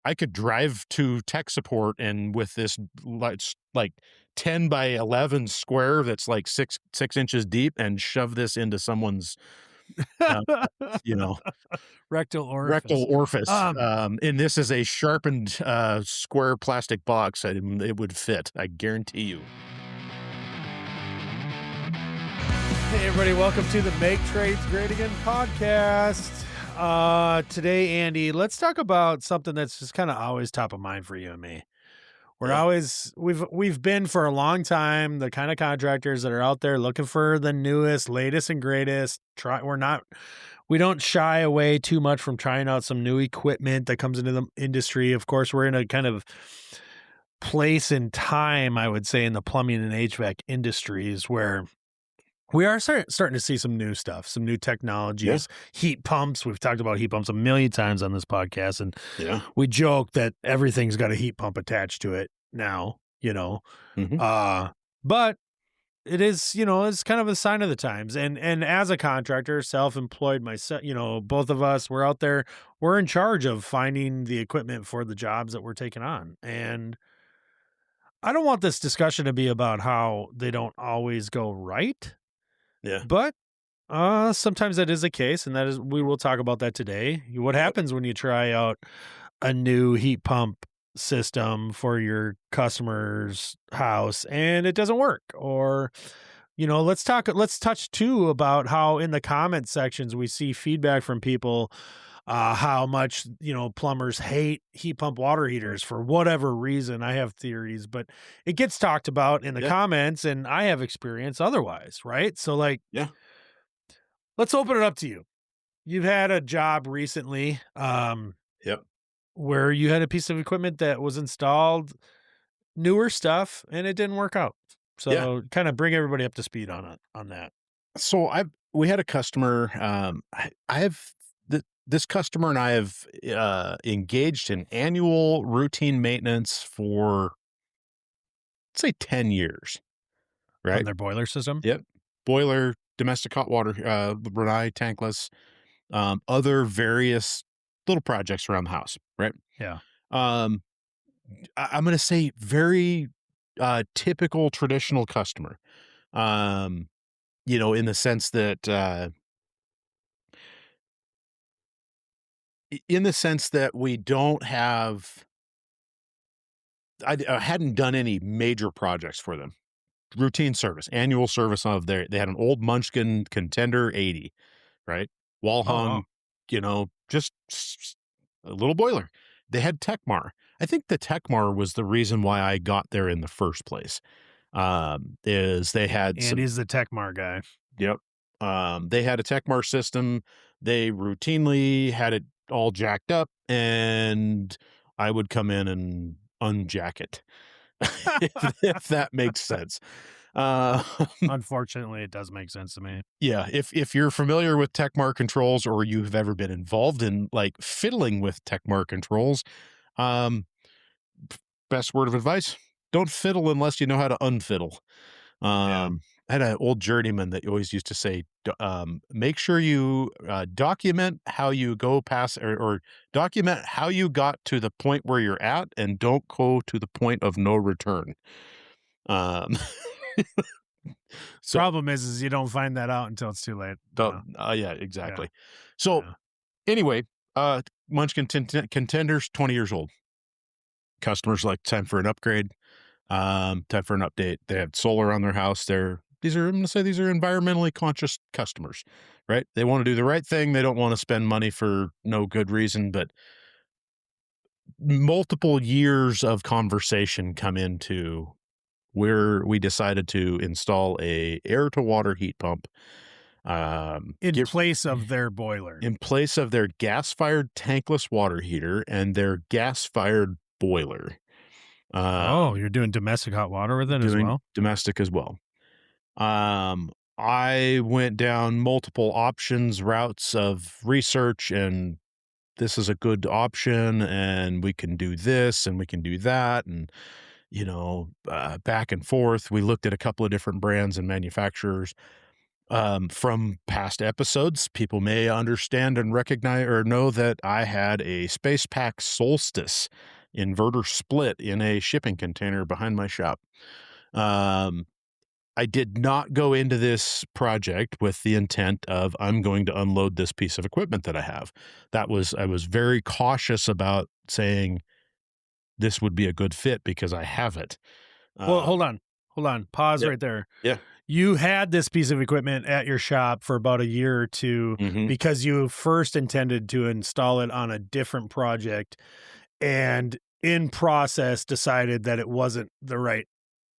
I could drive to tech support and with this like 10 by 11 square that's like six inches deep and shove this into someone's, uh, you know, Rectal rectal orifice. orifice. Um, And this is a sharpened square plastic box. It would fit. I guarantee you. Hey everybody, welcome to the Make Trades Great Again podcast. Today, Andy, let's talk about something that's just kind of always top of mind for you and me. Yeah. We've been for a long time the kind of contractors that are out there looking for the newest, latest, and greatest. We don't shy away too much from trying out some new equipment that comes into the industry. Of course, we're in a kind of place in time, I would say, in the plumbing and HVAC industries where we are starting to see some new stuff, some new technologies, heat pumps. We've talked about heat pumps a million times on this podcast, and Yeah. we joke that everything's got a heat pump attached to it now, Mhm. but it is, it's kind of a sign of the times. And as a contractor, self-employed myself, both of us, we're out there, we're in charge of finding the equipment for the jobs that we're taking on. And I don't want this discussion to be about how they don't always go right. Yeah. But sometimes that is the case, and we will talk about that today. What Yep. happens when you try out a new heat pump system for your customer's house and it doesn't work? Or, let's touch too about how in the comment sections we see feedback from people how much, plumbers hate heat pump water heaters for whatever reason. I have theories, but it gets talked about in the Yeah. comments and I have experience otherwise, right? So like, Yeah. let's open it up to you. You've had a job recently, Yep. where you had a piece of equipment that was installed, newer stuff, and it didn't work out. Yeah. So kind of bring everybody up to speed on that. So we had a customer. I have this customer and I have engaged in annual routine maintenance for, let's say, 10 years. On Right. their boiler system. Yep. Boiler, domestic hot water, Brunei tankless, other various little projects around the house. Right. Yeah. Um, I'm going to say very typical traditional customer. In the sense that we don't have, I hadn't done any major projects for them. Routine service, annual service they had an old Munchkin Contender 80, right? Wall Oh, wow. hung, just a little boiler. They had Techmar. I think the Techmar was the reason why I got there in the first place. Is they had And he's the Techmar guy. Yep. They had a Techmar system. They routinely had it all jacked up, and I would come in and unjack it, if that makes sense. Uh, Unfortunately, it does make sense to me. yeah, if you're familiar with Techmar controls or you've ever been involved in like fiddling with Techmar controls, um, best word of advice: don't fiddle unless you know how to unfiddle. Yeah. I had an old journeyman that always used to say, make sure you document how you go past or document how you got to the point where you're at and don't go to the point of no return. Um, so, Problem is you don't find that out until it's too late. yeah, exactly. So Yeah. anyway, Munchkin Contenders, 20 years old. Customers like time for an upgrade, time for an update. They have solar on their house. I'm going to say these are environmentally conscious customers, right? They want to do the right thing. They don't want to spend money for no good reason, but multiple years of conversation come into where we decided to install a air to water heat pump. In place of their boiler. In place of their gas-fired tankless water heater and their gas-fired boiler. You're doing domestic hot water with it as Doing well? domestic as well. I went down multiple routes of research, and this is a good option, and we can do this and we can do that. And, back and forth, we looked at a couple of different brands and manufacturers. From past episodes, people may understand and recognize or know that I had a Space Pack Solstice inverter split in a shipping container behind my shop. Um, I did not go into this project with the intent of I'm going to unload this piece of equipment that I have. I was very cautious about saying this would be a good fit because I have it. Well, Uh, hold on, pause yeah, right there. yeah, You had this piece of equipment at your shop for about a year or 2 hmm because you first intended to install it on a different project, and in process decided that it wasn't the right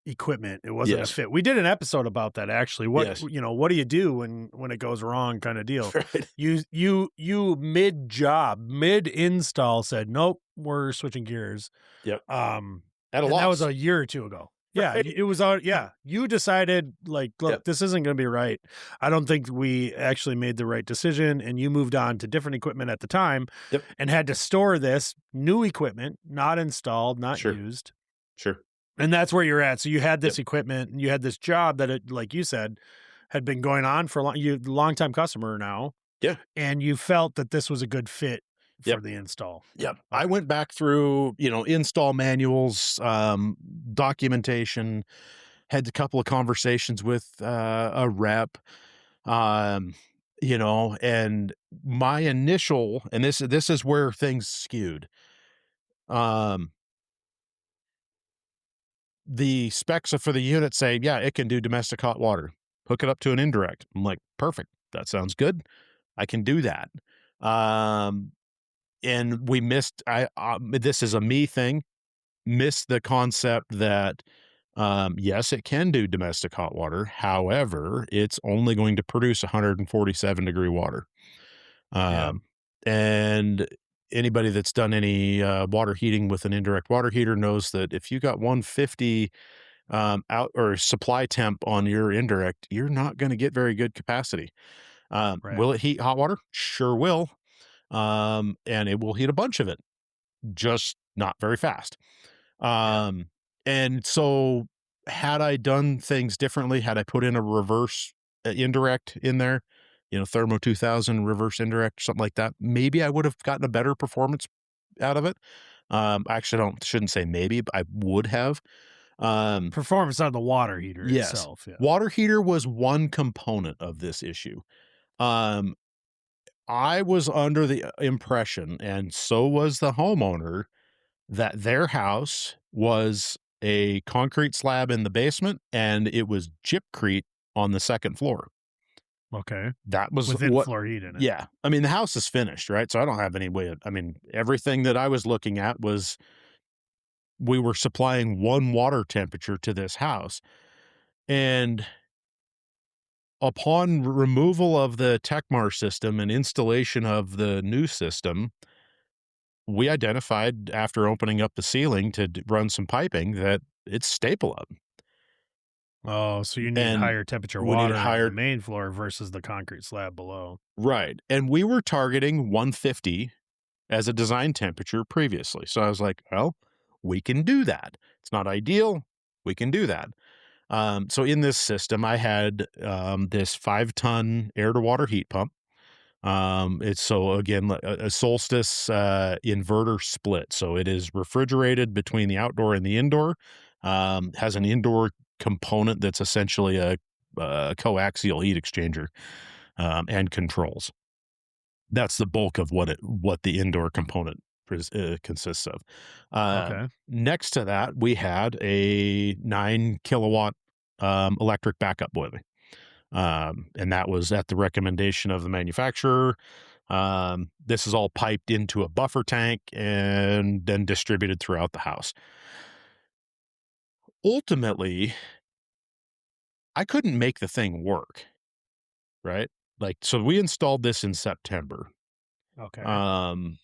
equipment. It wasn't a yes, fit. We did an episode about that actually. What, yes, what do you do when it goes wrong kind of deal? right, You mid job, mid install said, "Nope, we're switching gears." yep, Um at a and that was loss, a year or 2 ago. Yeah, right, it was yeah, you decided like, "Look, yep, this isn't gonna be right. I don't think we actually made the right decision," and you moved on to different equipment at the time yep, and had to store this new equipment, not installed, not sure, used, sure, and that's where you're at. So you had yep, this equipment and you had this job that it like you said, had been going on for a long time customer now, yeah, and you felt that this was a good fit yep. for the install. Yep. I Okay. went back through, install manuals, documentation, had a couple of conversations with a rep, um, and my initial, and this is where things skewed. Um, the specs for the unit say, yeah, it can do domestic hot water. Hook it up to an indirect. I'm like, perfect. That sounds good. I can do that. Um, and we missed. This is a me thing. Missed the concept that, yes, it can do domestic hot water. However, it's only going to produce 147-degree water. Yeah. Um, and anybody that's done any water heating with an indirect water heater knows that if you got 150 out or supply temp on your indirect, you're not going to get very good capacity. Right. Will it heat hot water? Sure will. And it will heat a bunch of it, just not very fast. Yeah. Um, and so had I done things differently, had I put in a reverse indirect in there, Thermo 2000 reverse indirect, something like that, maybe I would have gotten a better performance out of it. I actually shouldn't say maybe, but I would have. Um, Performance on the water heater yes, itself, yeah. water heater was one component of this issue. Um, I was under the impression, and so was the homeowner, that their house was a concrete slab in the basement and it was gypcrete on the second floor. Okay. That was With what in-floor heat in it. yeah. I mean, the house is finished, right? So I don't have any way of, I mean, everything that I was looking at was we were supplying one water temperature to this house. And upon removal of the Tecmar system and installation of the new system, we identified after opening up the ceiling to run some piping that it's staple up. Oh, so you need And higher temperature we need water on the higher main floor versus the concrete slab below. right, and we were targeting 150 as a design temperature previously, so I was like, "Well, we can do that. It's not ideal, we can do that." So in this system, I had, this 5-ton air-to-water heat pump. It's so again, a Solstice, inverter split, so it is refrigerated between the outdoor and the indoor, has an indoor component that's essentially a coaxial heat exchanger, and controls. That's the bulk of what the indoor component consists of. Okay. Next to that, we had a 9 kilowatt, electric backup boiler. And that was at the recommendation of the manufacturer. This is all piped into a buffer tank and then distributed throughout the house. Ultimately, I couldn't make the thing work, right? Like, so we installed this in September. Okay. Um,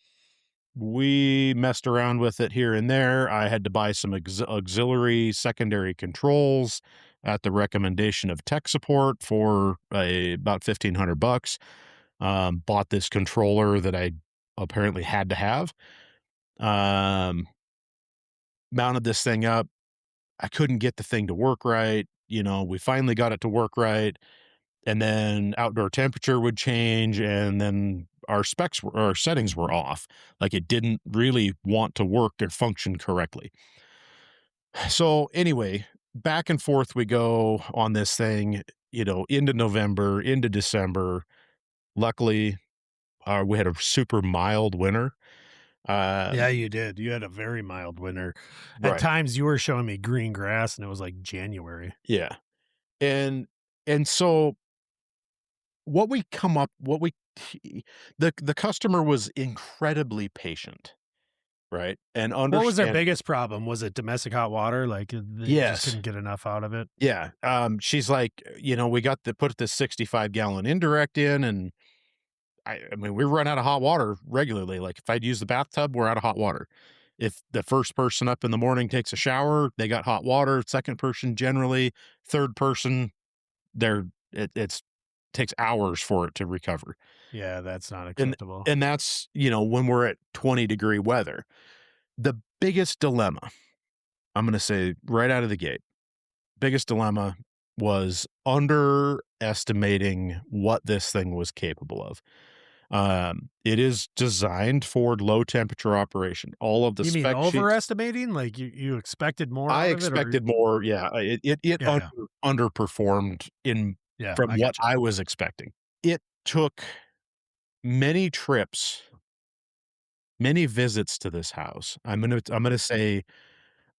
we messed around with it here and there. I had to buy some auxiliary secondary controls at the recommendation of tech support for about $1,500. Bought this controller that I apparently had to have. Um, Mounted this thing up. I couldn't get the thing to work right. We finally got it to work right. and then outdoor temperature would change, and then our settings were off. Like it didn't really want to work or function correctly. So anyway, back and forth we go on this thing, into November, into December. Luckily, we had a super mild winter. Yeah, Um, you did. You had a very mild winter. At right. times, you were showing me green grass, and it was like January. Yeah. And so what we the customer was incredibly patient, right? And What was their understand. biggest problem? Was it domestic hot water? Like, they just Yes. couldn't get enough out of it? Yeah. She's like, we got to put the 65-gallon indirect in, and I mean, we run out of hot water regularly. Like if I'd use the bathtub, we're out of hot water. If the first person up in the morning takes a shower, they got hot water. Second person generally, third person, they're it's takes hours for it to recover. Yeah, that's not And acceptable. that's, when we're at 20-degree weather. The biggest dilemma, I'm gonna say right out of the gate, biggest dilemma was underestimating what this thing was capable of. It is designed for low temperature operation. All of the You mean spec sheets, overestimating? Like, you expected more I out of it, or expected more. Yeah, it yeah, underperformed in yeah, from I what gotcha. I was expecting. It took many trips, many visits to this house. I'm gonna say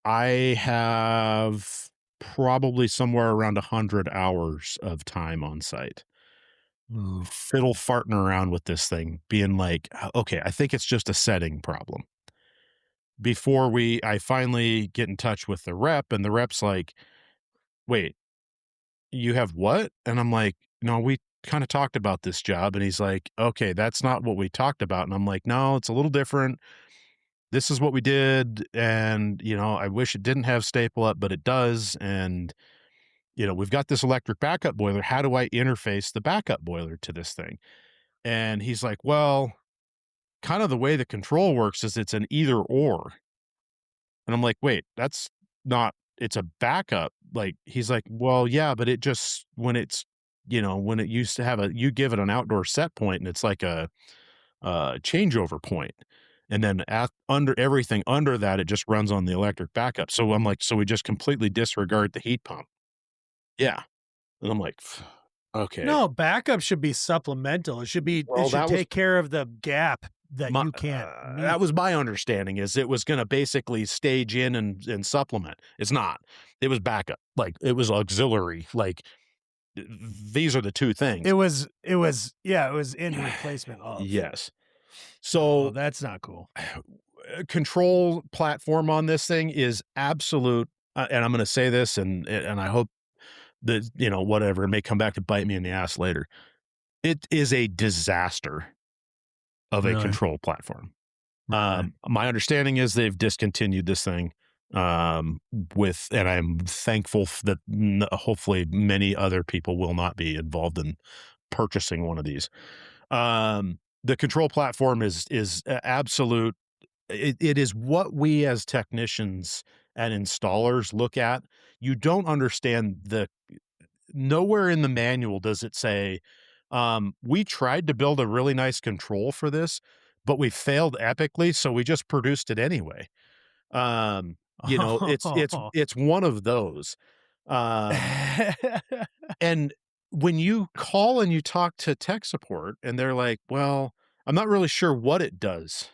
I have probably somewhere around 100 hours of time on site, Ooh. fiddle farting around with this thing, being like, okay, I think it's just a setting problem." Before I finally get in touch with the rep, and the rep's like, "Wait, you have what?" And I'm like, "No, we kinda talked about this job." And he's like, "Okay, that's not what we talked about." And I'm like, "No, it's a little different. This is what we did, and, I wish it didn't have staple up, but it does, and, we've got this electric backup boiler. How do I interface the backup boiler to this thing?" And he's like, "Well, kind of the way the control works is it's an either or." And I'm like, "Wait, that's not it's a backup." Like, he's like, "Well, yeah, but it just when it used to have you give it an outdoor set point, and it's like a changeover point. And then under everything under that, it just runs on the electric backup." So I'm like, "So we just completely disregard the heat pump?" Yeah. And I'm like, "Okay." No, backup should be supplemental. It Well, should take care of the gap that you can't that meet. was my understanding, is it was gonna basically stage in and supplement. It's not. It was backup. Like, it was auxiliary. Like, these are the 2 things. Yeah, it was in replacement of. Yes. Oh, So, that's not cool. control platform on this thing is absolute, and I'm gonna say this, and I hope that, whatever, it may come back to bite me in the ass later. It is a disaster of a Really? control platform. Really? My understanding is they've discontinued this thing, and I'm thankful that hopefully many other people will not be involved in purchasing one of these. The control platform is absolute. It is what we as technicians and installers look at. You don't understand nowhere in the manual does it say, "We tried to build a really nice control for this, but we failed epically, so we just produced it anyway." Oh. It's one of those. Um, and when you call and you talk to tech support, and they're like, "Well, I'm not really sure what it does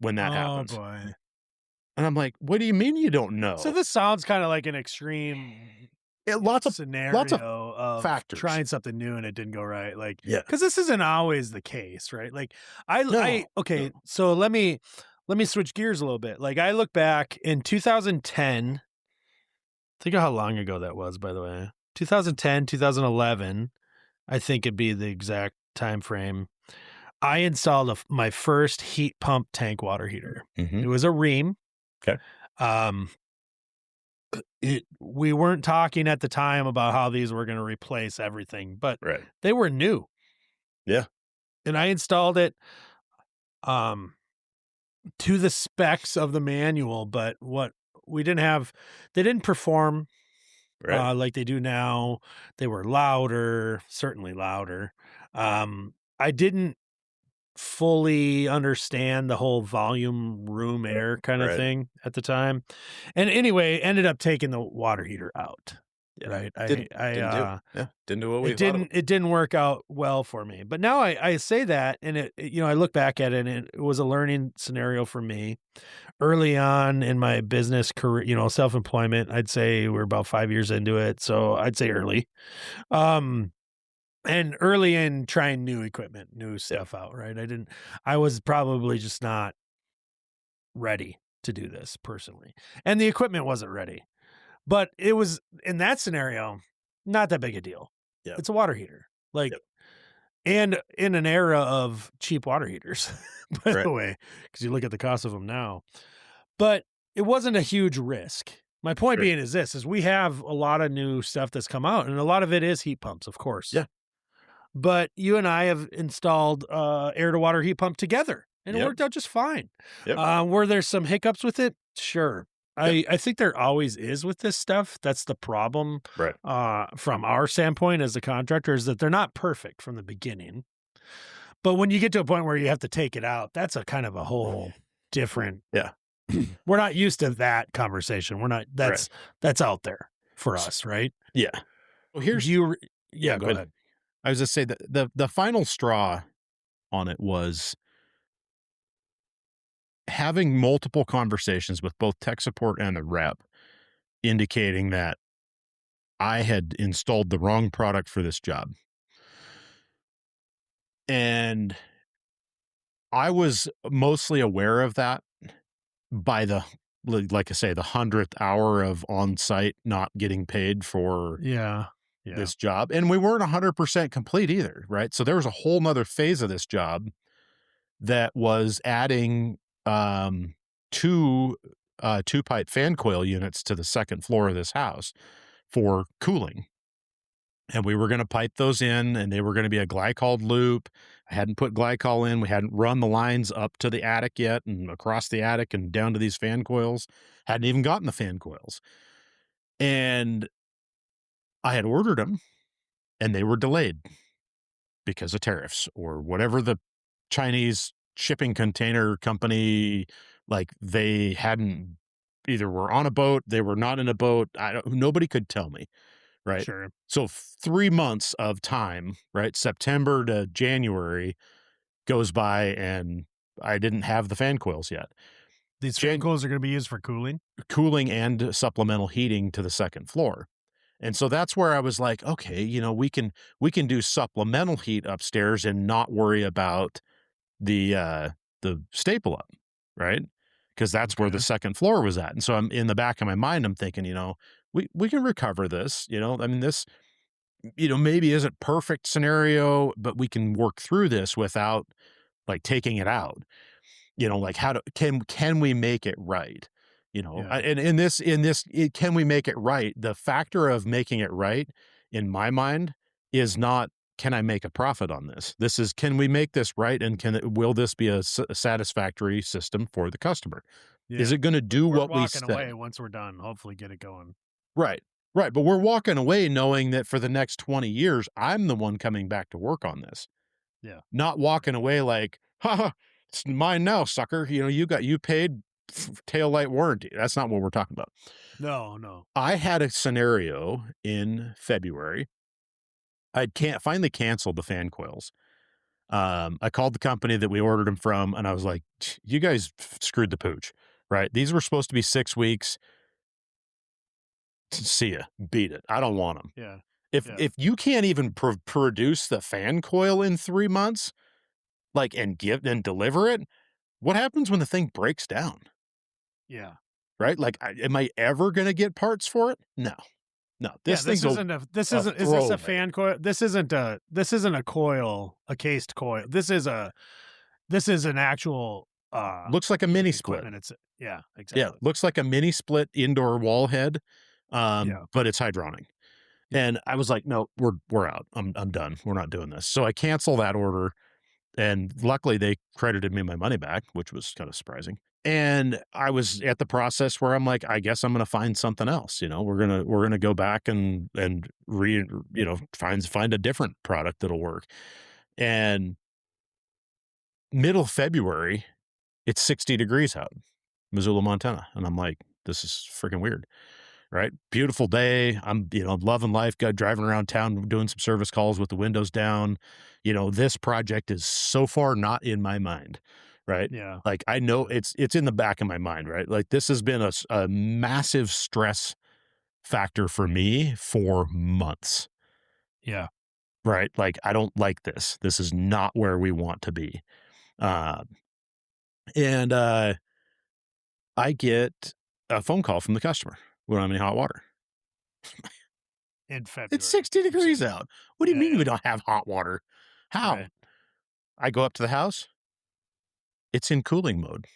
when that Oh, happens." boy. And I'm like, "What do you mean you don't So know?" this sounds kinda like an extreme Lots of scenario of factors. trying something new and it didn't go right, like, Yeah. because this isn't always the case, right? Like, I No, okay, no. so let me switch gears a little bit. Like, I look back in 2010, think of how long ago that was, by the way. 2010, 2011, I think it'd be the exact time frame. I installed my first heat pump tank water heater. Mhm. It was a Rheem. Okay. Um, we weren't talking at the time about how these were gonna replace everything, but Right. they were new, Yeah. and I installed it, um, to the specs of the manual, but what we didn't have they didn't perform Right. like they do now. They were louder, certainly louder. I didn't fully understand the whole volume room air kind of Right. thing at the time. And anyway, ended up taking the water heater out. Yeah. Right. Didn't do. Yeah. Didn't do what we It thought it didn't would. it didn't work out well for me. But now I say that and I look back at it and it was a learning scenario for me. Early on in my business career, self-employment, I'd say we're about 5 years into it. So I'd say early. Um and early in trying new equipment, new Yeah. stuff out, right? I was probably just not ready to do this personally. And the equipment wasn't ready. But it was in that scenario, not that big a deal. Yeah. It's a water heater. Like, Yep. and in an era of cheap water heaters, by Right. the way, because you look at the cost of them now. But it wasn't a huge risk. My point Sure. being is we have a lot of new stuff that's come out, and a lot of it is heat pumps, of course. Yeah. But you and I have installed air to water heat pump together, and it Yep. worked out just fine. Yep. Were there some hiccups with it? Sure. Yep. I think there always is with this stuff. That's the problem Right. from our standpoint as a contractor is that they're not perfect from the beginning. But when you get to a point where you have to take it out, that's a kind of a whole different. Yeah. We're not used to that conversation. We're not. Right. That's out there for us, right? Yeah. Well, Do here's you? Yeah, go go ahead. ahead. I was just say that the final straw on it was having multiple conversations with both tech support and the rep, indicating that I had installed the wrong product for this job. And I was mostly aware of that by like I say, the 100th hour of on site not getting paid for Yeah, yeah, this job. And we weren't 100% complete either. Right. So there was a whole nother phase of this job that was adding two two pipe fan coil units to the second floor of this house for cooling. And we were going to pipe those in and they were going to be a glycol loop. I hadn't put glycol in. We hadn't run the lines up to the attic yet and across the attic and down to these fan coils. Hadn't even gotten the fan coils. And I had ordered them and they were delayed because of tariffs or whatever the Chinese shipping container company, like they hadn't either were on a boat, they were not in a boat. Nobody could tell me. Right. sure. So 3 months of time, right? September to January goes by and I didn't have the fan coils yet. These fan Jan- coils are going to be used for cooling. Cooling and supplemental heating to the second floor. And so that's where I was like, okay, we can do supplemental heat upstairs and not worry about the staple up, right? Because that's where the Okay. second floor was at. And so I'm in the back of my mind, I'm thinking, we can recover this, I mean, this, maybe isn't perfect scenario, but we can work through this without like taking it out. Like how can we make it right? Yeah. And can we make it right? The factor of making it right in my mind is not, can I make a profit on this? This is, can we make this right? And will this be a satisfactory system for the customer? Yeah. Is it going to do We're what we walking say? away once we're done. Hopefully, get it going. Right. Right. But we're walking away knowing that for the next 20 years, I'm the one coming back to work on this, Yeah. not walking away like, haha, it's mine now, sucker. You paid tail light warranty. That's not what we're talking about. No, no. I had a scenario in February. I can't finally canceled the fan coils. I called the company that we ordered them from and I was like, you guys screwed the pooch, right? These were supposed to be 6 weeks. See ya. Beat it. I don't want them. Yeah. If Yeah. if you can't even produce the fan coil in 3 months, like, and deliver it, what happens when the thing breaks down, Yeah. right? Like, am I ever gonna get parts for it? No. No. Yeah, This thing's this a isn't is this a throwaway. fan coil? This isn't a coil, a cased coil. This is an actual Looks like a piece of mini split. equipment. It's yeah, Yeah, exactly. looks like a mini split indoor wall head, Yeah. but it's hydronic. Yeah. And I was like, "No, we're out. I'm done. We're not doing this." So I cancel that order, and luckily they credited me my money back, which was kind of surprising. And I was at the process where I'm like, I guess I'm gonna find something else, we're gonna go back and find a different product that'll work. And middle February, it's 60 degrees out, Missoula, Montana. And I'm like, this is freaking weird. Right? Beautiful day. I'm, loving life, driving around town, doing some service calls with the windows down. This project is so far not in my mind. Right? Yeah. Like I know it's in the back of my mind, right? Like this has been a massive stress factor for me for months. Yeah. Right? Like I don't like this. This is not where we want to be. Uh, and I get a phone call from the customer. We don't have any hot water. In It's February, 60 you said. degrees out. What do you Yeah, mean yeah. we don't have hot water? How? Right. I go up to the house. It's in cooling mode.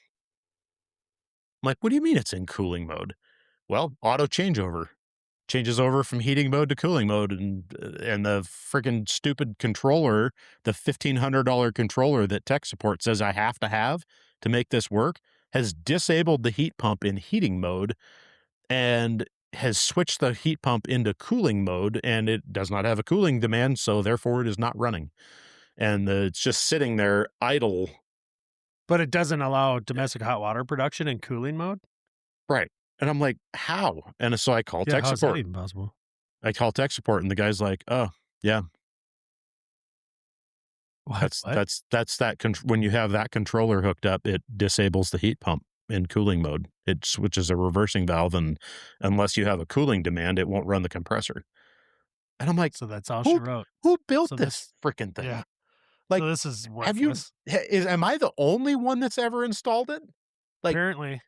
I'm like, what do you mean it's in cooling mode? Well, auto changeover changes over from heating mode to cooling mode, and the freaking stupid controller, the $1,500 controller that tech support says I have to make this work, has disabled the heat pump in heating mode and has switched the heat pump into cooling mode, and it does not have a cooling demand, so therefore it is not running. And it's just sitting there idle. But it doesn't allow domestic hot water production in cooling mode? Right. And I'm like, how? And so I call Yeah, tech how is that support. even possible? I call tech support, and the guy's like, oh, yeah, What? that's What? that's that's that when you have that controller hooked up, it disables the heat pump in cooling mode. It switches a reversing valve, and unless you have a cooling demand, it won't run the compressor. And I'm like, So that's all she who wrote. who built So this this freaking thing? yeah. Like, So this is have you worthless, am I the only one that's ever installed it? Like, apparently.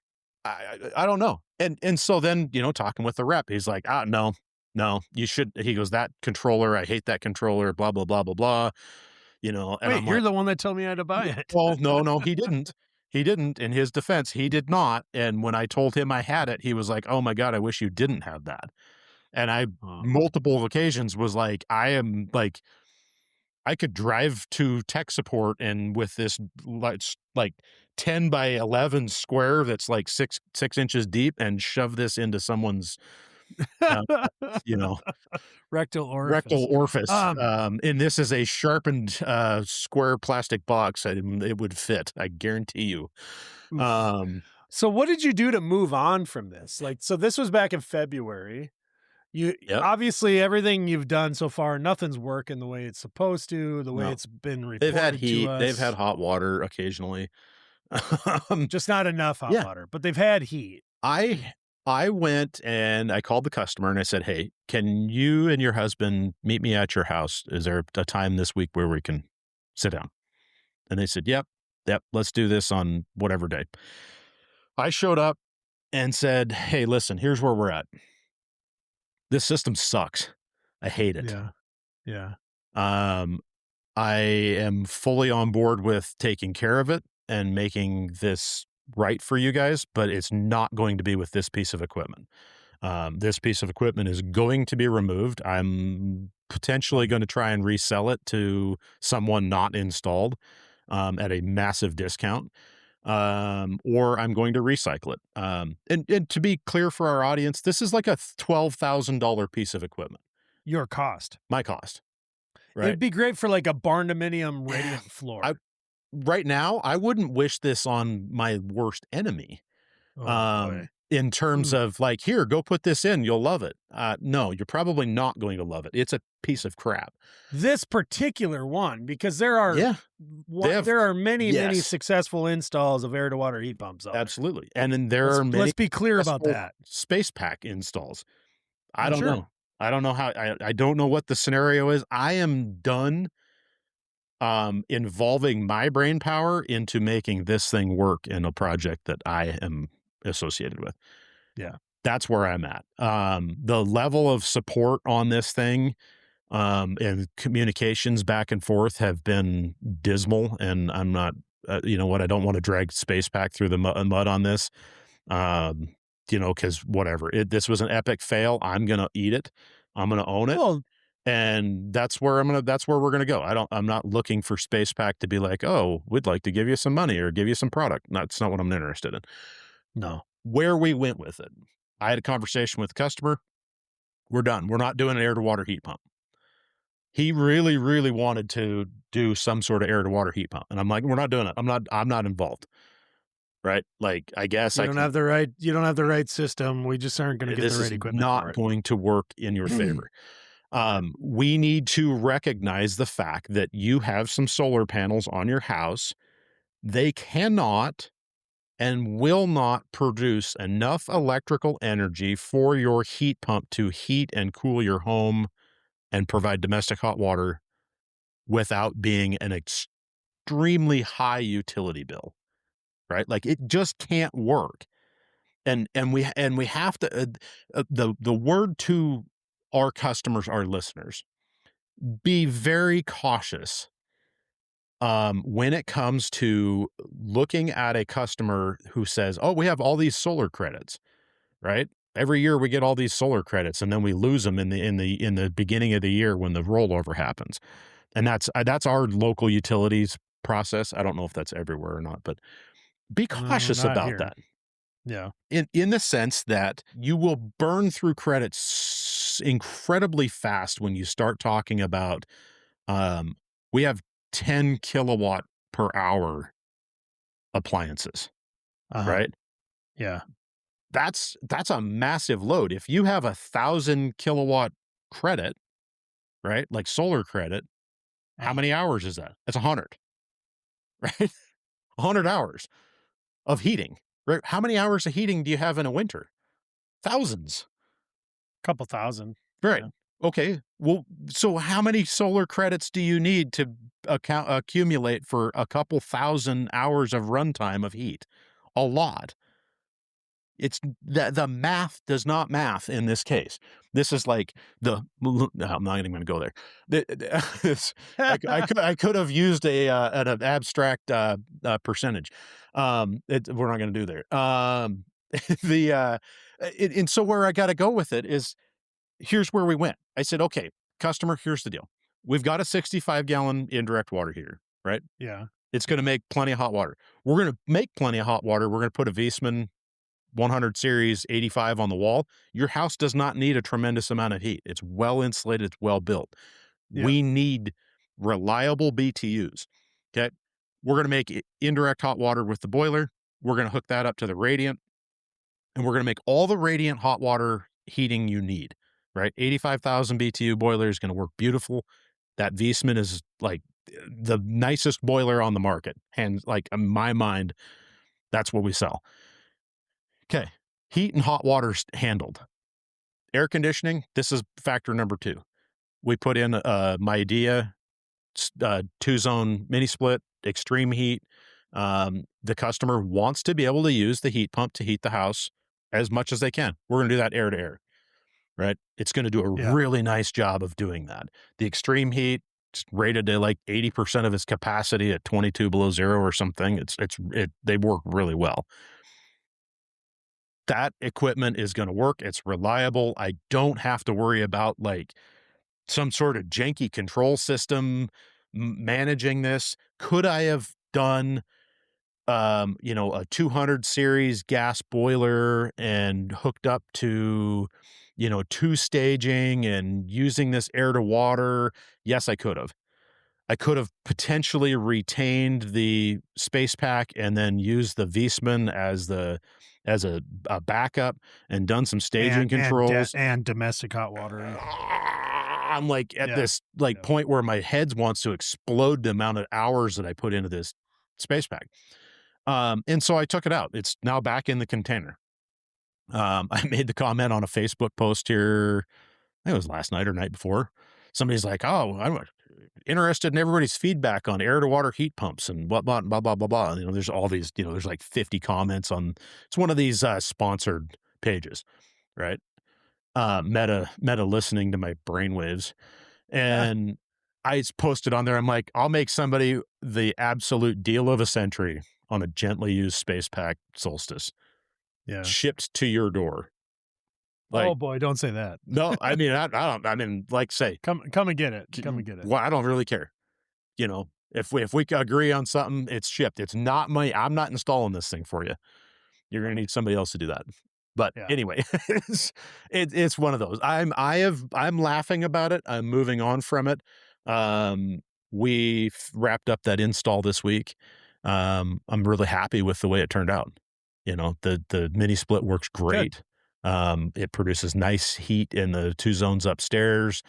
I don't know. And so then, talking with the rep, he's like, no, no, you should. He goes, that controller, I hate that controller, blah, blah, blah, blah, blah, and Wait, I'm you're like, the one that told me I had to buy it. well, no, no, he didn't. He didn't. In his defense, he did not. And when I told him I had it, he was like, oh my God, I wish you didn't have that. And I, Oh, multiple occasions, was like, I am like, I could drive to tech support and with this like 10 by 11 square that's like six inches deep and shove this into someone's, uh, you know, rectal rectal orifice. orifice. Um, And this is a sharpened square plastic box. It would fit. I guarantee you. oof. Um, So what did you do to move on from this? Like, so this was back in February. You yep. obviously everything you've done so far, nothing's working the way it's supposed to, the way No, it's been they've had reported to heat. They've had us. hot water occasionally. um, Just not enough hot yeah. water, but they've had heat. I I went and I called the customer and I said, "Hey, can you and your husband meet me at your house? Is there a time this week where we can sit down?" And they said, "Yep, yep, let's do this on whatever day." I showed up and said, "Hey, listen, here's where we're at. This system sucks. I hate it. Yeah. Yeah. Um, I am fully on board with taking care of it and making this right for you guys, but it's not going to be with this piece of equipment. This piece of equipment is going to be removed. I'm potentially going to try and resell it to someone not installed at a massive discount, or I'm going to recycle it. And to be clear for our audience, this is like a $12,000 piece of equipment, Your cost. my cost, right? It'd be great for like a barn dominium Yeah. radiant floor. I right now, I wouldn't wish this on my worst enemy. Oh boy. In terms Ooh. of like, here, go put this in, you'll love it. No, you're probably not going to love it. It's a piece of crap. This particular one, because there are Yeah, they have, there are many, many yes, successful installs of air to water heat pumps out there. absolutely. And then there are many Let's be clear about successful that. space pack installs. I I'm don't sure. know. I don't know how, I don't know what the scenario is. I am done involving my brain power into making this thing work in a project that I am associated with. Yeah. That's where I'm at. The level of support on this thing, and communications back and forth have been dismal, and I'm not, you know what? I don't want to drag Space Pack through the mud on this. Because whatever. This was an epic fail. I'm gonna eat it. I'm gonna own it. Well, And that's where we're gonna go. I'm not looking for Space Pack to be like, "Oh, we'd like to give you some money or give you some product." That's not what I'm interested in. No. Where we went with it, I had a conversation with the customer. We're done. We're not doing an air to water heat pump. He really, really wanted to do some sort of air to water heat pump. And I'm like, we're not doing it. I'm not involved. Right. Like, I guess You I don't can, have the right system. We just aren't gonna get the this right is equipment for not it. going to work in your favor. Right. We need to recognize the fact that you have some solar panels on your house. They cannot and will not produce enough electrical energy for your heat pump to heat and cool your home and provide domestic hot water without being an extremely high utility bill, right? Like it just can't work. And we have to the word to our customers, our listeners, be very cautious when it comes to looking at a customer who says, "Oh, we have all these solar credits," right? Every year we get all these solar credits, and then we lose them in the beginning of the year when the rollover happens. And that's our local utilities process. I don't know if that's everywhere or not, but be No, cautious not about here. that Yeah. in the sense that you will burn through credits incredibly fast when you start talking about um, we have 10 kilowatt per hour appliances, Uh-huh. right? Yeah. That's a massive load. If you have 1,000 kilowatt credit, right? Like solar credit, how Uh-huh. many hours is that? That's 100, right? 100 hours of heating, right? How many hours of heating do you have in a winter? Thousands, Couple thousand. right? Yeah. Okay. Well, so how many solar credits do you need to accumulate for a couple thousand hours of runtime of heat? A lot. It's the math does not math in this case. This is like no, I'm not even going to go there. I could have used an abstract percentage. We're not going to do there. The and so where I got to go with it is here's where we went. I said, okay, customer, here's the deal. We've got a 65-gallon indirect water heater, right? Yeah. It's going to make plenty of hot water. We're going to make plenty of hot water. We're going to put a Viessmann 100 series 85 on the wall. Your house does not need a tremendous amount of heat. It's well insulated, it's well built. Yeah. We need reliable BTUs. Okay. We're going to make indirect hot water with the boiler. We're going to hook that up to the radiant, and we're going to make all the radiant hot water heating you need, right? 85,000 BTU boiler is going to work beautiful. That Viessmann is like the nicest boiler on the market. And like in my mind, that's what we sell. Okay. Heat and hot water's handled. Air conditioning, this is factor number 2. We put in my idea 2-zone mini split, extreme heat. The customer wants to be able to use the heat pump to heat the house as much as they can. We're going to do that air to air, right? It's going to do a Yeah. really nice job of doing that. The extreme heat, it's rated to like 80% of its capacity at 22 below zero or something. They work really well. That equipment is going to work. It's reliable. I don't have to worry about like some sort of janky control system managing this. Could I have done, a 200 series gas boiler and hooked up to, two staging and using this air to water? Yes, I could have. I could have potentially retained the space pack and then used the Viessmann as a backup and done some staging controls. And domestic hot water. I'm like at Yeah. this like Yeah. point where my head wants to explode the amount of hours that I put into this space pack. And so I took it out. It's now back in the container. I made the comment on a Facebook post here. I think it was last night or night before. Somebody's like, "Oh, I'm interested in everybody's feedback on air to water heat pumps and whatnot, blah blah blah blah." And, there's all these, there's like 50 comments on. It's one of these sponsored pages, right? Meta listening to my brainwaves, and I posted on there. I'm like, I'll make somebody the absolute deal of a century on a gently used space pack Solstice Yeah. shipped to your door. Oh Like, boy, don't say that. no, I mean, I don't. I mean, like, say, Come and get it. Come and get it. well, I don't really care. If we agree on something, it's shipped. It's not my. I'm not installing this thing for you. You're gonna need somebody else to do that. But Yeah. anyway, it's one of those. I'm laughing about it. I'm moving on from it. We wrapped up that install this week. I'm really happy with the way it turned out. The mini split works great. It produces nice heat in the two zones upstairs.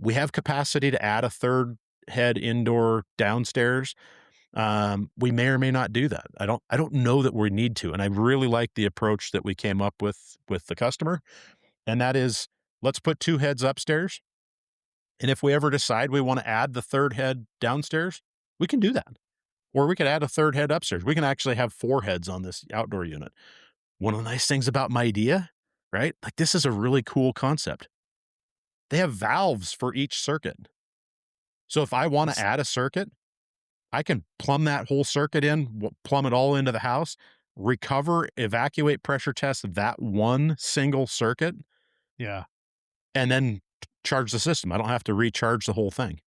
We have capacity to add a third head indoor downstairs. We may or may not do that. I don't know that we need to. And I really like the approach that we came up with the customer. And that is, let's put two heads upstairs. And if we ever decide we want to add the third head downstairs, we can do that. Or we could add a third head upstairs. We can actually have four heads on this outdoor unit. One of the nice things about my idea, right? Like, this is a really cool concept. They have valves for each circuit. So if I want to add a circuit, I can plumb that whole circuit in, plumb it all into the house, recover, evacuate, pressure test that one single circuit, Yeah. and then charge the system. I don't have to recharge the whole thing.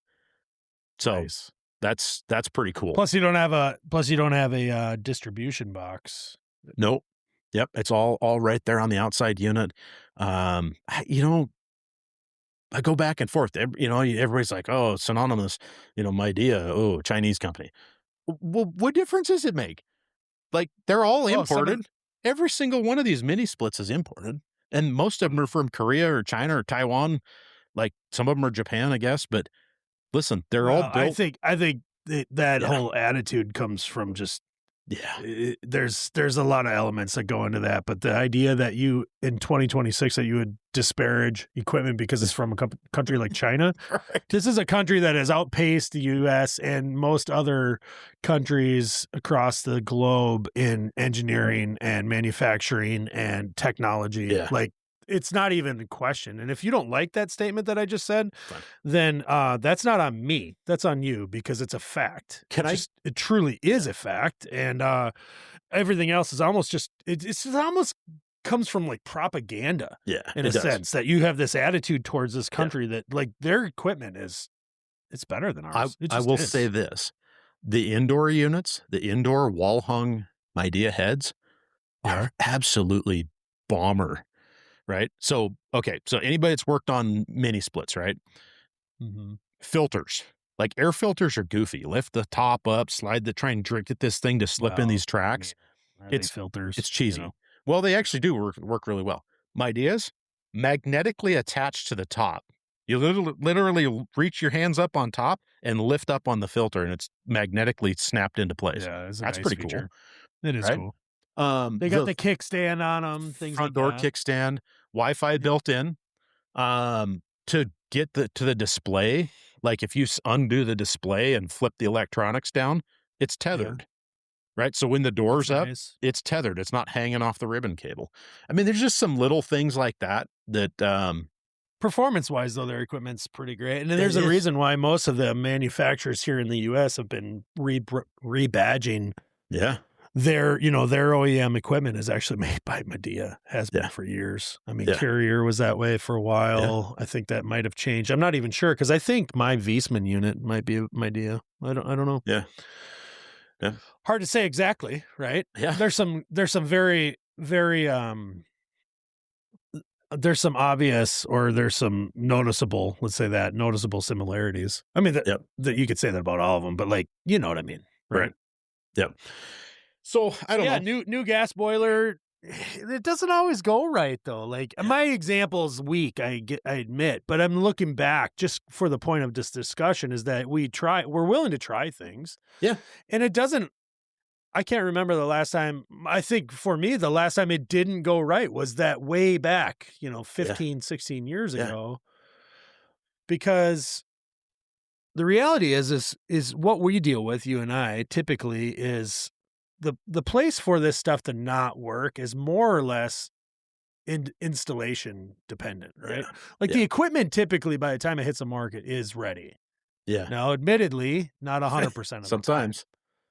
So Nice. that's pretty cool. Plus, you don't have a distribution box. Nope. Yep. It's all right there on the outside unit. I go back and forth. Everybody's like, "Oh, synonymous." Midea. Oh, Chinese company. Well, what difference does it make? Like, they're all Well, imported. Every single one of these mini splits is imported, and most of them are from Korea or China or Taiwan. Like, some of them are Japan, I guess. But listen, they're all Well, built. I think that Yeah. whole attitude comes from just Yeah. there's a lot of elements that go into that, but the idea that you in 2026 that you would disparage equipment because it's from a country like China. Right. This is a country that has outpaced the US and most other countries across the globe in engineering and manufacturing and technology. Yeah. Like, it's not even a question. And if you don't like that statement that I just said, Fine. then that's not on me. That's on you, because it's a fact. It truly is a fact. And everything else is almost just, it's almost comes from like propaganda. Yeah. In a sense that you have this attitude towards this country that like their equipment it's better than ours. I will say this. The indoor units, the indoor wall hung Midea heads are absolutely bomber. Right. So, okay. So anybody that's worked on mini splits, right? Mm-hmm. Filters, like air filters are goofy. Lift the top up, slide the try and get this thing to slip in these tracks. It's filters. It's cheesy. Well, they actually do work really well. My idea is magnetically attached to the top. You literally reach your hands up on top and lift up on the filter, and it's magnetically snapped into place. Yeah, that's nice pretty feature. cool. It is right? cool. They got the kickstand on them, things front like door that. kickstand, Wi-Fi built in. To get to the display, like if you undo the display and flip the electronics down, it's tethered. Right? So when the door's up, it's tethered. It's not hanging off the ribbon cable. I mean, there's just some little things like that. Performance-wise, though, their equipment's pretty great. And then there's a reason why most of the manufacturers here in the U.S. have been rebadging. Yeah. Their OEM equipment is actually made by Midea, has been for years. I mean, Carrier was that way for a while. I think that might have changed. I'm not even sure, because I think my Viessmann unit might be Midea. I don't know. Yeah. Hard to say exactly, right? Yeah. There's some very, very there's some obvious, or there's some noticeable, let's say that, noticeable similarities. I mean, that you could say that about all of them, but like, you know what I mean, right? Yep. So I don't know. New gas boiler. It doesn't always go right though. Like my example's weak, I admit, but I'm looking back just for the point of this discussion is that we're willing to try things. Yeah. And it doesn't, I can't remember the last time. I think for me, the last time it didn't go right was that way back, 15, 16 years ago. Because the reality is what we deal with, you and I, typically is the place for this stuff to not work is more or less installation dependent, right? Like the equipment typically by the time it hits the market is ready. Yeah. Now, admittedly, not 100% of sometimes. the time.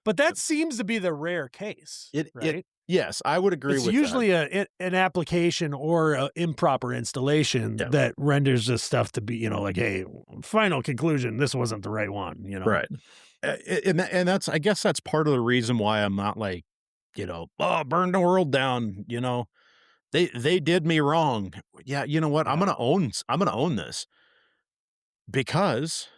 But that seems to be the rare case, right? Yes, I would agree It's with that. usually an application or a improper installation Yeah. that renders this stuff to be, like, hey, final conclusion, this wasn't the right one, Right. And that's, I guess that's part of the reason why I'm not like, "Oh, burn the world down," They did me wrong. Yeah, you know what? Yeah. I'm gonna own this because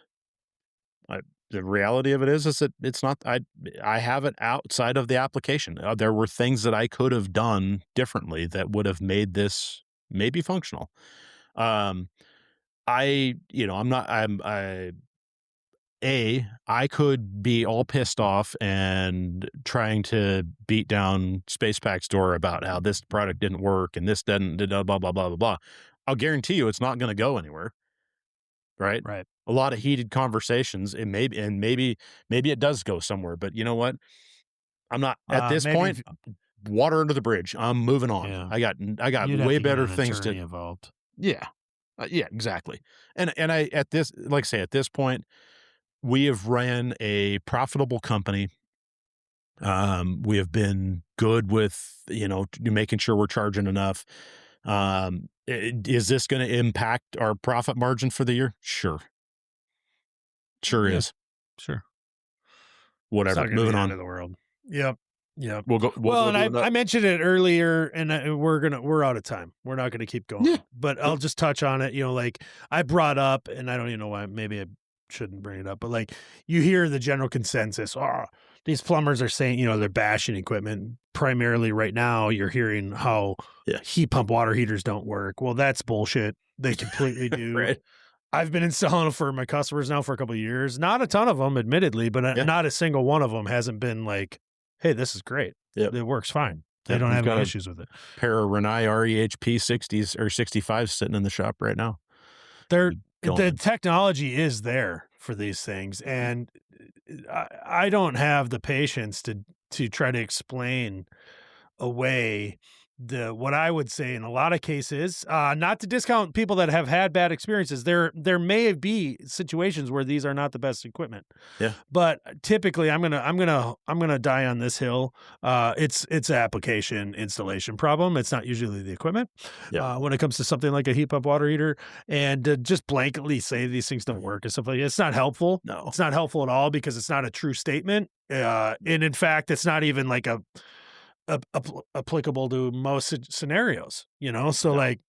I the reality of it is that it's not I have it outside of the application. There were things that I could have done differently that would have made this maybe functional. Um, I'm not I could be all pissed off and trying to beat down Space Pack's door about how this product didn't work and this didn't blah blah blah blah blah blah. I'll guarantee you it's not going to go anywhere, right? Right. A lot of heated conversations, maybe it does go somewhere, but you know what? I'm not at this Maybe, point. Water under the bridge. I'm moving on. yeah, I got you'd have way to get better an things attorney to. involved. Yeah, yeah, exactly. And I at this like I say at this point we have ran a profitable company. We have been good with, making sure we're charging enough. Is this going to impact our profit margin for the year? Sure. Sure Yeah, is. sure. It's not Whatever. gonna be Moving the end on. of the world. Yep. Yep. Well, We'll and do I it. mentioned it earlier, and we're out of time. We're not gonna keep Yeah. going, but I'll just touch on it. Like I brought up, and I don't even know why. Maybe I shouldn't bring it up, but like you hear the general consensus. Oh, these plumbers are saying, they're bashing equipment. Primarily, right now, you're hearing how Yeah. heat pump water heaters don't work. Well, that's bullshit. They completely do. Right. I've been installing them for my customers now for a couple of years. Not a ton of them, admittedly, but Yeah. not a single one of them hasn't been like, "Hey, this is great. Yep. It works fine." They Yep. don't We've have got any a issues with it. pair of Renai REHP 60s or 65s sitting in the shop right now. The Going. technology is there for these things, and I don't have the patience to try to explain away what I would say in a lot of cases, not to discount people that have had bad experiences. There may be situations where these are not the best equipment. Yeah. But typically I'm gonna die on this hill. It's an application installation problem. It's not usually the equipment. Yeah. When it comes to something like a heat pump water heater, and to just blanketly say these things don't work and stuff like that, it's not helpful. No. It's not helpful at all because it's not a true statement. And in fact, it's not even like applicable to most scenarios, So No. like,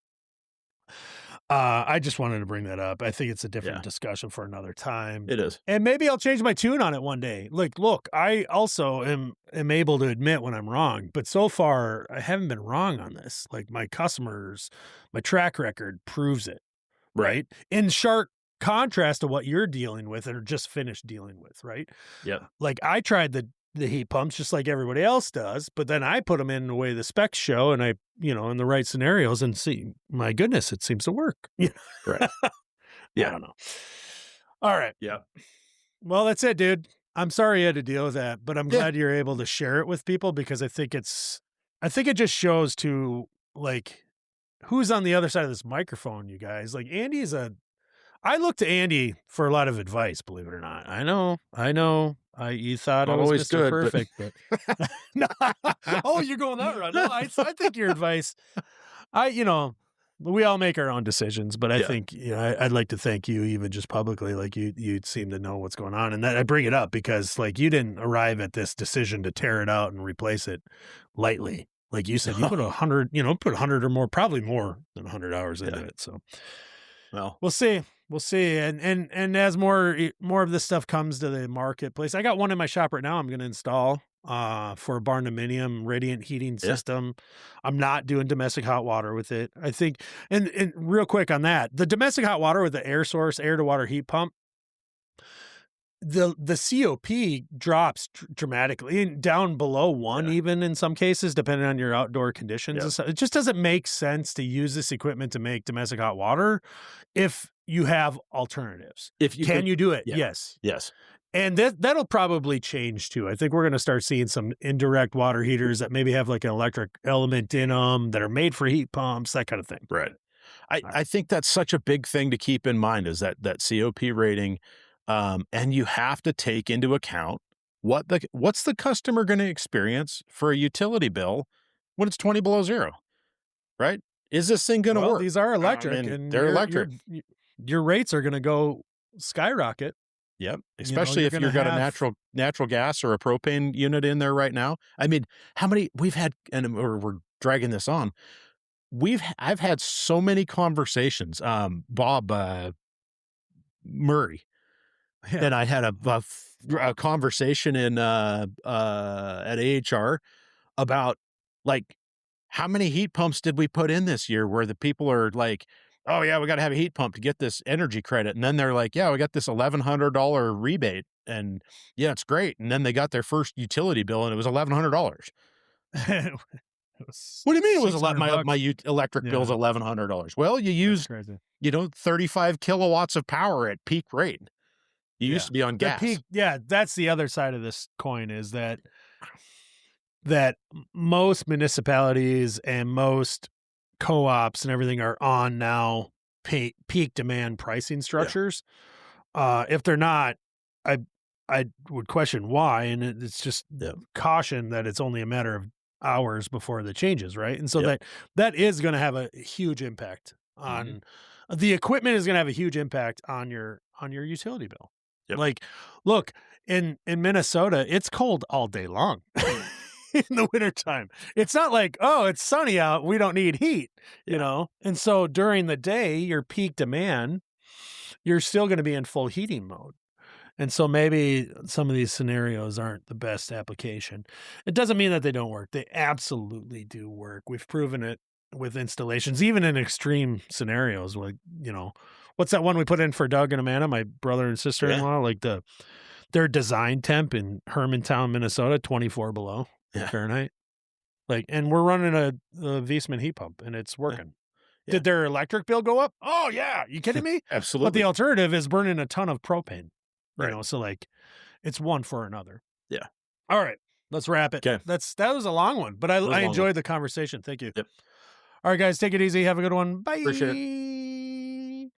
I just wanted to bring that up. I think it's a different Yeah. discussion for another time. It is. And maybe I'll change my tune on it one day. Like, look, I also am able to admit when I'm wrong, but so far I haven't been wrong on this. Like my customers, my track record proves it, right? In sharp contrast to what you're dealing with or just finished dealing with, right? Yeah. Like I tried the heat pumps just like everybody else does, but then I put them in the way the specs show and I, in the right scenarios and see, my goodness, it seems to work. Right. Yeah. I don't know. All right. Yeah. Well, that's it, dude. I'm sorry you had to deal with that, but I'm Yeah. glad you're able to share it with people because I think it just shows to like who's on the other side of this microphone, you guys. Like I look to Andy for a lot of advice, believe it or not. I know. You thought I Not was always Mr. good, Perfect, but oh, you're going that route. No, I think your advice. We all make our own decisions, but I Yeah. think I'd like to thank you, even just publicly. Like you seem to know what's going on, and that I bring it up because like you didn't arrive at this decision to tear it out and replace it lightly. Like you said, you put 100, put 100 or more, probably more than 100 hours into it. So, well, we'll see. We'll see. And as more of this stuff comes to the marketplace, I got one in my shop right now I'm going to install for a barn-dominium radiant heating system. I'm not doing domestic hot water with it. I think, and real quick on that, the domestic hot water with the air source, air to water heat pump, the COP drops dramatically and down below 1, even in some cases, depending on your outdoor conditions. And stuff. It just doesn't make sense to use this equipment to make domestic hot water if you have alternatives. Can you do it? Yeah. Yes. And that'll probably change too. I think we're going to start seeing some indirect water heaters that maybe have like an electric element in them that are made for heat pumps, that kind of thing. Right. I think that's such a big thing to keep in mind is that COP rating. And you have to take into account what's the customer going to experience for a utility bill when it's 20 below zero, right? Is this thing going to Well, work? these are I electric, mean, and they're electric. your rates are going to go skyrocket. Yep, You know, especially you're if going to you've got a have natural gas or a propane unit in there right now. I mean, how many we've had, and we're dragging this on. I've had so many conversations. Bob Murray yeah. and I had a conversation in at AHR about like how many heat pumps did we put in this year where the people are like, oh yeah, we got to have a heat pump to get this energy credit. And then they're like, yeah, we got this $1,100 rebate. And yeah, it's great. And then they got their first utility bill and it was $1,100. It was What do you mean it was my $600? electric bill's Yeah, $1,100? Well, you that's used, crazy. 35 kilowatts of power at peak rate. You used Yeah. to be on The gas. peak, yeah, that's the other side of this coin is that most municipalities and most co-ops and everything are on now peak demand pricing Yeah. structures. If they're not, I I would question why, and it's just Yep. caution that it's only a matter of hours before the changes, right? And so Yep. that is going to have a huge impact Mhm. on the equipment is going to have a huge impact on your utility bill. Yep. Like, look, in Minnesota, it's cold all day long. In the wintertime. It's not like, oh, it's sunny out. We don't need heat, you Yeah. know? And so during the day, your peak demand, you're still going to be in full heating mode. And so maybe some of these scenarios aren't the best application. It doesn't mean that they don't work. They absolutely do work. We've proven it with installations, even in extreme scenarios. Like, you know, what's that one we put in for Doug and Amanda, my brother and sister in Yeah. law? Like their design temp in Hermantown, Minnesota, 24 below Yeah. Fahrenheit. Like, and we're running a Viessmann heat pump and it's Yeah. working. Yeah. Did their electric bill go up? Oh yeah. You kidding me? But the Absolutely. alternative is burning a ton of propane, you Right. know? So like it's one for another. Yeah. All right. Let's wrap it. Okay. That was a long one, but That was I a long one. enjoyed the conversation. Thank you. Yep. All right, guys, take it easy. Have a good one. Appreciate it. Bye.